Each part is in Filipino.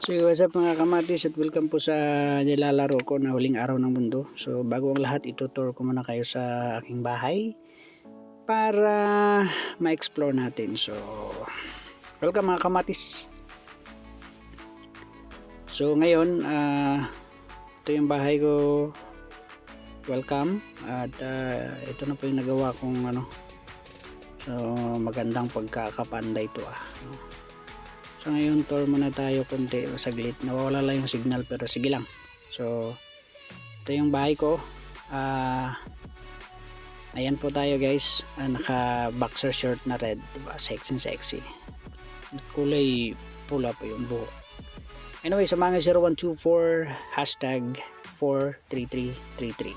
So what's up mga kamatis at welcome po sa nilalaro ko na huling araw ng mundo. So bago ang lahat, itutur ko muna kayo sa aking bahay para ma-explore natin. So welcome mga kamatis. So ngayon ito yung bahay ko. Welcome. At ito na po yung nagawa kong so magandang pagkakapanda ito So ngayon tour muna tayo konti, saglit. Nawawala lang yung signal pero sige lang. So ito yung bahay ko. Ayan po tayo guys. Naka boxer shirt na red, diba? Sexy. Kulay pula po yung buhok. Anyway, sa mga 0124 #43333.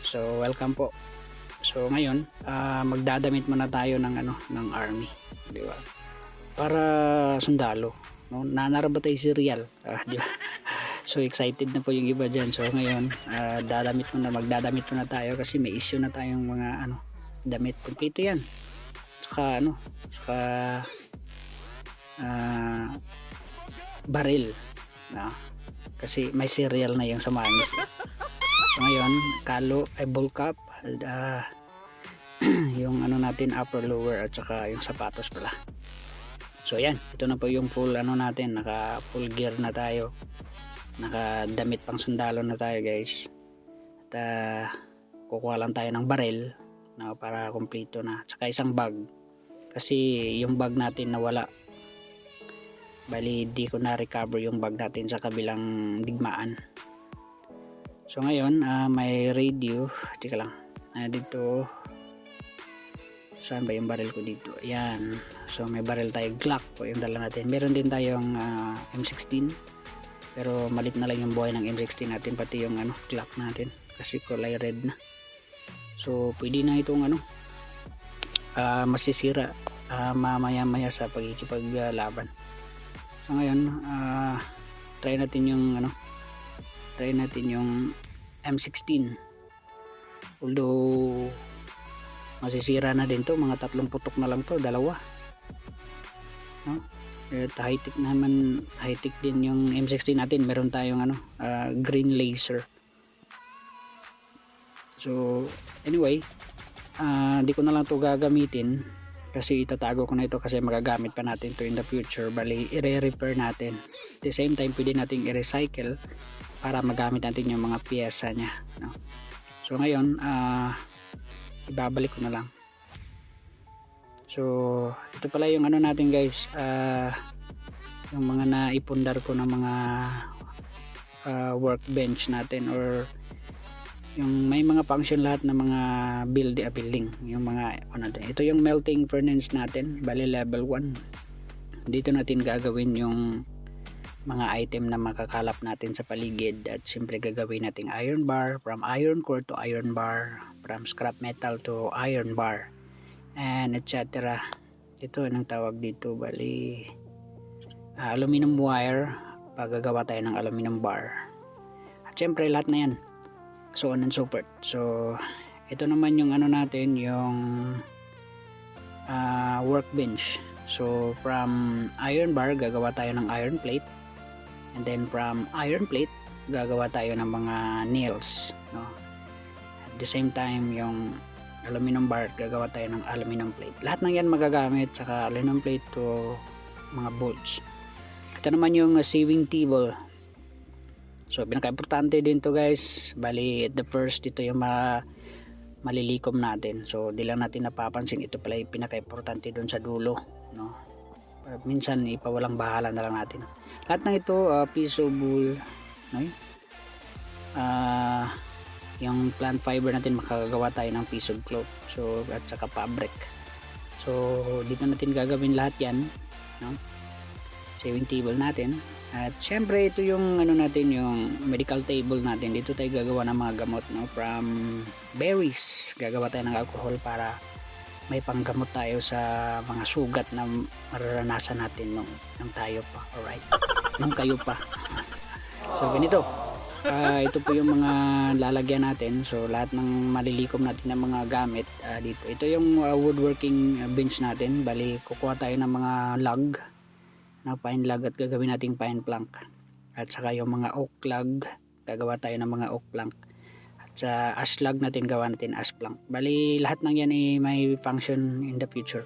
So welcome po. So ngayon magdadamit muna tayo ng ng army, di ba? Para sundalo, no? Nanarabatay serial, di ba? So excited na po yung iba dyan. So ngayon magdadamit muna tayo kasi may issue na tayong mga damit. Kompleto yan, saka baril, no? Kasi may serial na yung sa manis. So ngayon kalo ay bull cap, yung natin upper lower at saka yung sapatos pala. So yan, ito na po yung full natin, naka full gear na tayo, naka damit pang sundalo na tayo guys. At kukuha lang tayo ng baril para kompleto na, saka isang bag kasi yung bag natin nawala. Bali di ko na recover yung bag natin sa kabilang digmaan. So ngayon may radio, tika lang, dito. Saan ba yung baril ko dito? Ayan. So may baril tayo, Glock po yung dala natin. Meron din tayong M16. Pero malit na lang yung buhay ng M16 natin, pati yung Glock natin kasi kulay red na. So pwede na itong masisira mamaya sa pagkikipaglaban. So ngayon try natin yung M16. Although masisira na din to, mga 3 putok na lang to, 2, no? High-tech naman, high-tech din yung M16 natin. Meron tayong green laser. So anyway, di ko na lang to gagamitin kasi itatago ko na ito kasi magagamit pa natin to in the future. Bali i-repair natin, at the same time pwede nating i-recycle para magamit natin yung mga piyesa nya, no? So ngayon ibabalik ko na lang. So ito pala yung natin guys, yung mga naipundar ko ng mga workbench natin, or yung may mga function lahat ng mga building, yung mga ito yung melting furnace natin, bali level 1. Dito natin gagawin yung mga item na makakalap natin sa paligid, at siyempre gagawin nating iron bar, from iron core to iron bar, from scrap metal to iron bar, and etc. Ito anong tawag dito, bali aluminum wire, paggagawa tayo ng aluminum bar, at siyempre lahat na yan, so on and so forth. So ito naman yung natin, yung workbench. So from iron bar gagawa tayo ng iron plate, and then from iron plate gagawa tayo ng mga nails, no? At the same time yung aluminum bar gagawa tayo ng aluminum plate. Lahat ng yan magagamit, saka aluminum plate to mga bolts. Ito naman yung sewing table. So pinaka-importante din to guys. Bali at the first, ito yung malilikom natin. So di lang natin napapansin, ito pala yung pinaka-importante dun sa dulo, no? Minsan ipawalang bahala na lang natin. Lahat ng ito peaceable, no? Yung plant fiber natin, makakagawa tayo ng piece of cloth, so at saka fabric. So dito natin gagawin lahat yan, no? Sewing table natin, at syempre ito yung natin, yung medical table natin. Dito tayo gagawa ng mga gamot, no? From berries gagawa tayo ng alcohol para may panggamot tayo sa mga sugat na mararanasan natin nung tayo pa, alright, nung kayo pa. So ganito, ito po yung mga lalagyan natin. So lahat ng malilikom natin ng mga gamit dito. Ito yung woodworking bench natin. Bali kukuha tayo ng mga log, na pine log at gagawin nating pine plank. At saka yung mga oak log, gagawa tayo ng mga oak plank. At sa ash log natin, gawa natin ash plank. Bali lahat ng yan ay may function in the future.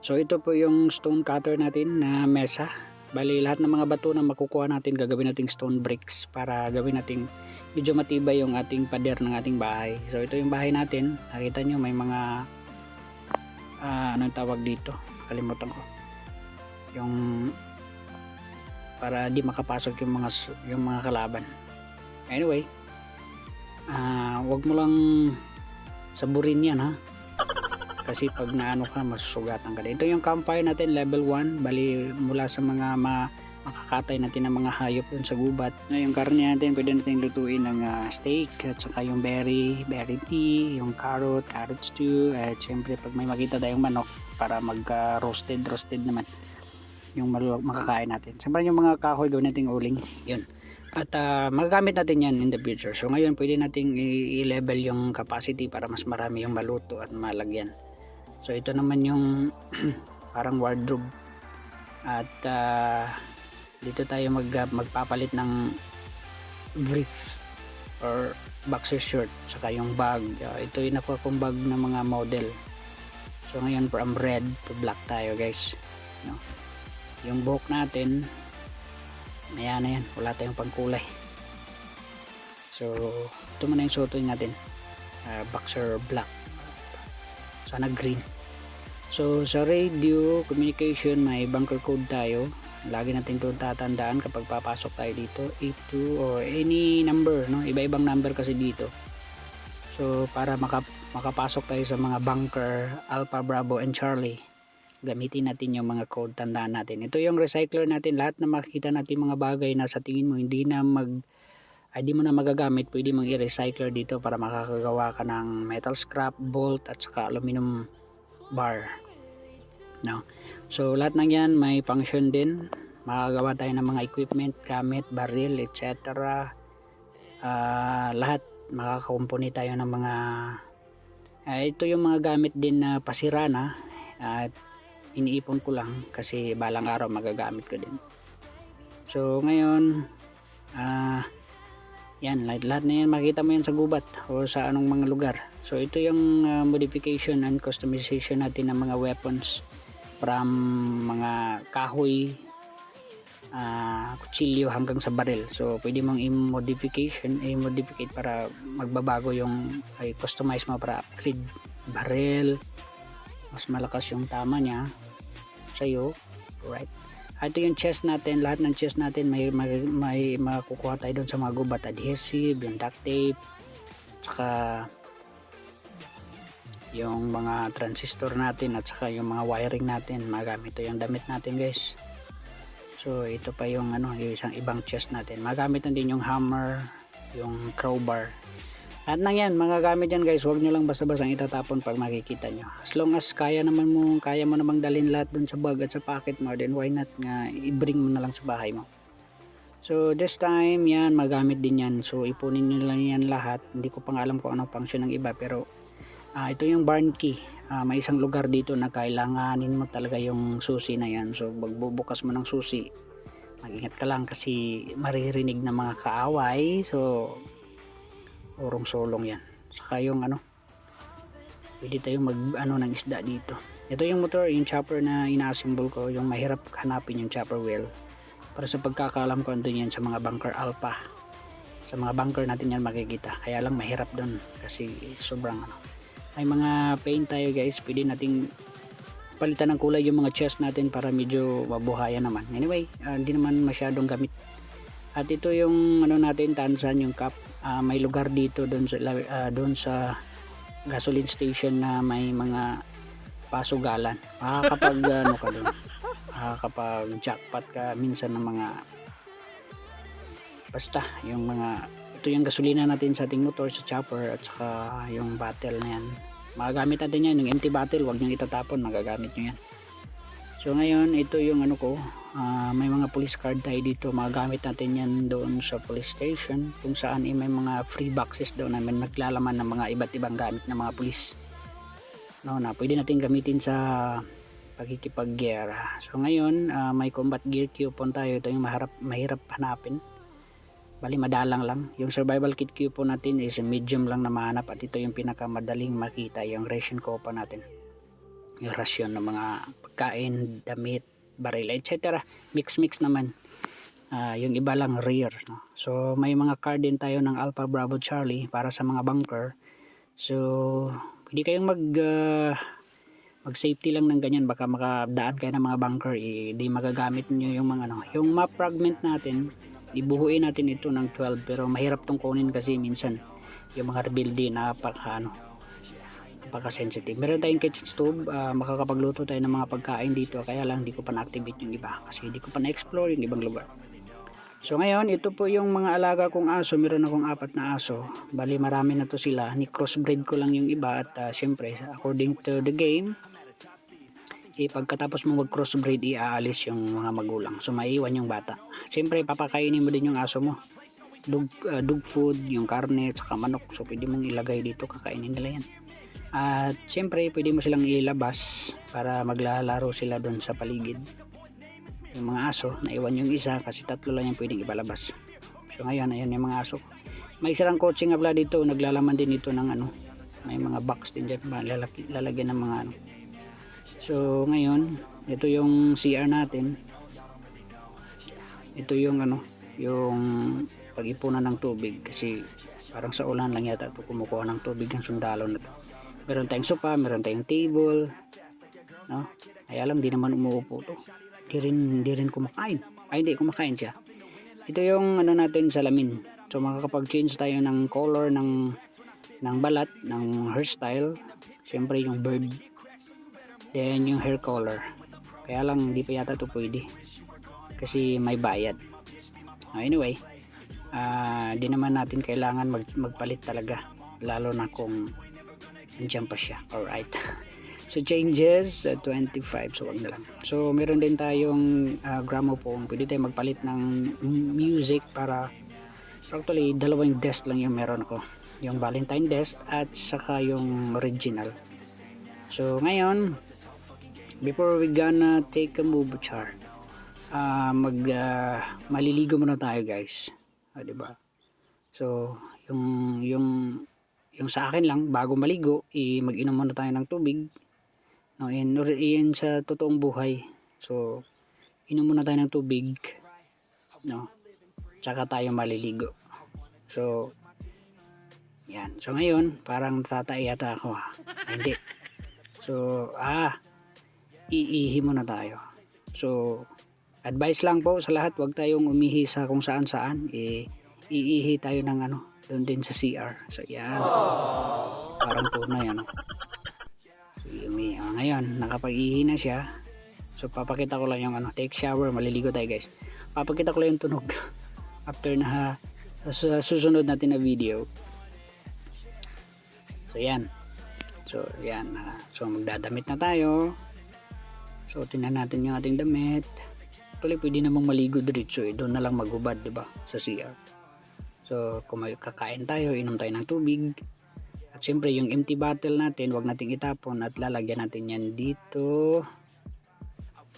So ito po yung stone cutter natin na mesa. Bali lahat ng mga bato na makukuha natin, gagawin nating stone bricks para gawin nating medyo matibay yung ating pader ng ating bahay. So ito yung bahay natin. Nakita nyo may mga anong tawag dito, kalimutan ko, yung para di makapasok yung mga kalaban. Anyway, wag mo lang saburin yan ha, kasi pag naano ka masusugatan ka. Ito yung campfire natin, level 1. Bali mula sa mga makakatay natin ng mga hayop dun sa gubat. Yung karne natin pwede natin lutuin ng steak, at saka yung berry tea, yung carrot stew, at syempre pag may makita tayong manok para magka roasted naman yung makakain natin. Siyempre yung mga kahoy gawin nating uling yun, at magagamit natin yan in the future. So ngayon pwede nating i-level yung capacity para mas marami yung maluto at malagyan. So ito naman yung parang wardrobe, at dito tayo magpapalit ng brief or boxer short, saka yung bag. Ito yung nakuha kong bag ng mga model. So ngayon from red to black tayo guys, no? Yung buhok natin ayan na yan, wala tayong pangkulay. So ito muna yung suotin natin, boxer black, sana green. So sa radio communication may bunker code tayo. Lagi natin ito tatandaan kapag papasok tayo dito, 82 or any number, no? Iba-ibang number kasi dito. So para makapasok tayo sa mga bunker Alpha, Bravo and Charlie, gamitin natin yung mga code, tandaan natin. Ito yung recycler natin. Lahat na makikita natin mga bagay na sa tingin mo hindi mo na magagamit, pwede mong i-recycler dito para makakagawa ka ng metal scrap, bolt at saka aluminum bar, no? So lahat ng yan may function din. Makagawa tayo ng mga equipment, gamit, baril, etc. Lahat makakakumpuni tayo ng mga ito yung mga gamit din na pasira na, at iniipon ko lang kasi balang araw magagamit ko din. So ngayon yan, lahat na yan makita mo yan sa gubat o sa anong mga lugar. So ito yung modification and customization natin ng mga weapons, from mga kahoy, kutsilyo hanggang sa baril. So pwede mong i-modificate para magbabago yung customize mo para upgrade baril, mas malakas yung tama niya sa'yo, right? Ito yung chest natin. Lahat ng chest natin may makukuha tayo doon sa mga gubat, adhesive, yung duct tape, saka yung mga transistor natin, at saka yung mga wiring natin. Magamit ito yung damit natin guys. So ito pa yung yung isang ibang chest natin. Magamit na din yung hammer, yung crowbar. At nang yan, magagamit yan guys. Huwag nyo lang basta-basta itatapon pag makikita nyo. As long as kaya mo namang dalhin lahat dun sa bag at sa pocket mo, then why not nga i-bring mo na lang sa bahay mo. So this time yan, magamit din yan. So ipunin nyo lang yan lahat. Hindi ko pa nga alam kung anong function ng iba, pero ito yung barn key. May isang lugar dito na kailanganin mo talaga yung susi na yan. So magbubukas mo ng susi, mag-ingat ka lang kasi maririnig na mga kaaway. So urong solong yan. Saka yung pwede tayong ng isda dito. Ito yung motor, yung chopper na ina-assemble ko. Yung mahirap hanapin yung chopper wheel. Para sa pagkakalam ko, andun yan sa mga bunker Alpha. Sa mga bunker natin yan makikita. Kaya lang mahirap dun kasi sobrang may mga paint tayo guys. Pwede nating palitan ng kulay yung mga chest natin para medyo mabuhayan naman. Anyway, hindi naman masyadong gamit. At ito yung natin, tansan, yung cap. May lugar dito doon sa gasoline station na may mga pasugalan. Makakapag ka doon. Makakapag jackpot ka minsan ng mga basta yung mga ito yung gasolina natin sa ating motor, sa chopper, at saka yung bottle na yan. Magagamit natin yan. Yung empty bottle, huwag nyo itatapon, magagamit nyo yan. So ngayon, ito yung may mga police card tayo dito. Magagamit natin yan doon sa police station, kung saan may mga free boxes doon na may naglalaman ng mga iba't ibang gamit ng mga police, na pwede natin gamitin sa pakikipaggera. So ngayon, may combat gear coupon tayo. Ito yung mahirap hanapin. Bali madalang lang. Yung survival kit coupon natin is medium lang na mahanap, at ito yung pinakamadaling makita, yung ration coupon natin. Yung rasyon ng mga pagkain, damit, baril, etc. Mix naman. Yung iba lang rare, no? So may mga card din tayo ng Alpha Bravo Charlie para sa mga bunker. So pwede kayong mag safety lang ng ganyan, baka makadaan kayo ng mga bunker, di magagamit niyo yung mga yung map fragment natin. Ibuhuin natin ito ng 12, pero mahirap tong kunin kasi minsan yung mga rebuildy napaka sensitive. Meron tayong kitchen stove, makakapagluto tayo ng mga pagkain dito, kaya lang di ko pa na-activate yung iba kasi di ko pa na-explore yung ibang lugar. So ngayon, ito po yung mga alaga kong aso. Meron akong 4 na aso. Bali marami na to sila. Ni crossbreed ko lang yung iba, at syempre according to the game, pagkatapos mo mag crossbreed, iaalis yung mga magulang. So maiiwan yung bata. Syempre papakainin mo din yung aso mo. Dog food, yung karne, saka manok. So pwede mong ilagay dito, kakainin nila yan. At syempre pwede mo silang ilabas para maglalaro sila doon sa paligid. Yung mga aso, naiwan yung isa kasi 3 lang yung pwedeng ibalabas. So ngayon, ayan yung mga aso. May isang kotse nga pala dito, naglalaman din ito ng may mga box din dyan, lalagyan ng mga So ngayon, ito yung CR natin. Ito yung yung pag-ipunan ng tubig, kasi parang sa ulan lang yata ito kumukuha ng tubig ng sundalo na to. Meron tayong sopa, meron tayong table, no? Kaya lang di naman umuupo to. Di rin kumakain. Ay, hindi kumakain siya. Ito yung natin, salamin. So makakapag-change tayo ng color ng balat, ng hairstyle. Siyempre yung bird, then yung hair color. Kaya lang di pa yata ito pwede kasi may bayad. Anyway, di naman natin kailangan magpalit talaga, lalo na kung nandiyan pa siya. Alright. So changes 25, so wag na lang. So meron din tayong gramophone. Pwede tayong magpalit ng music para actually 2 desk lang yung meron ko. Yung Valentine desk at saka yung original. So ngayon, before we gonna take a move, maliligo muna tayo guys. Diba? So yung sa akin lang, bago maligo, mag-inom muna tayo ng tubig. No, yan sa totoong buhay. So inom muna tayo ng tubig, no, tsaka tayo maliligo. So yan. So ngayon, parang tatay yata ako. Hindi. So iihi muna tayo. So advice lang po sa lahat, wag tayong umihi sa kung saan. Iihi tayo ng doon din sa CR. So yan. Parang tunay So, ngayon, nakapag-ihi na siya. So papakita ko lang yung take shower, maliligo tayo guys. Papakita ko lang yung tunog after na sa susunod natin na video. So yan. So yan. So magdadamit na tayo. So tingnan natin yung ating damit. Actually pwede namang maligo diretso, doon na lang maghubad, diba, sa CR. So kung may kakain tayo, inom tayo ng tubig. At syempre yung empty bottle natin, wag nating itapon at lalagyan natin yan dito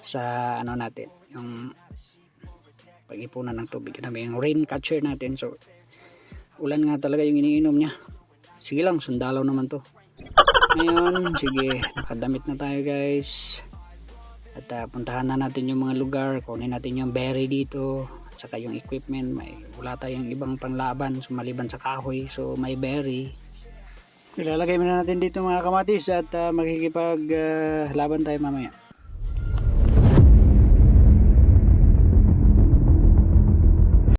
sa natin, yung pag-ipunan ng tubig. Yung rain catcher natin. So ulan nga talaga yung iniinom niya. Sige lang, sundalo naman to. Ngayon, sige, nakadamit na tayo guys. At puntahan na natin yung mga lugar, kunin natin yung berry dito, at saka yung equipment. Wala tayong ibang panlaban, so maliban sa kahoy, so may berry. Ilalagay muna natin dito mga kamatis at makikipag laban tayo mamaya.